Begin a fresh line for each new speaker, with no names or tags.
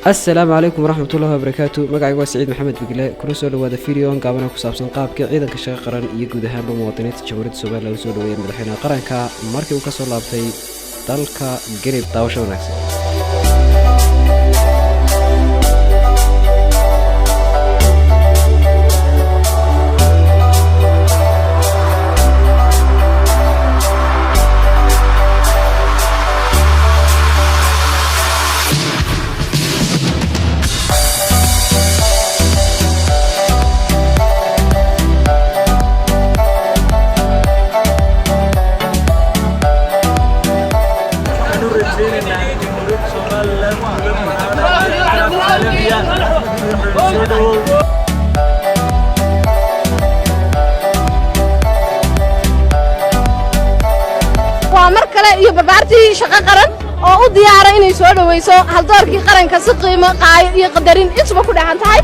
السلام عليكم ورحمة الله وبركاته. مقعي سعيد محمد بقلاء كل سؤال وهذا فيديو قابلنا كسابسن قابك عيدانك شقو قران iyo guud ahaanba muwaadiniinta jamhuuriyadda Soomaaliland soo dhaweeyay madaxweynaha qaranka markii uu ka soo laabtay dalka Guinea daawasho wanaagsan.
ومركله iyo barbaartii shaqo qaran oo u diyaaray inay soo dhaweyso hal doorkii qaranka si qiimo qaay iyo qadarin isba ku dhaxan tahay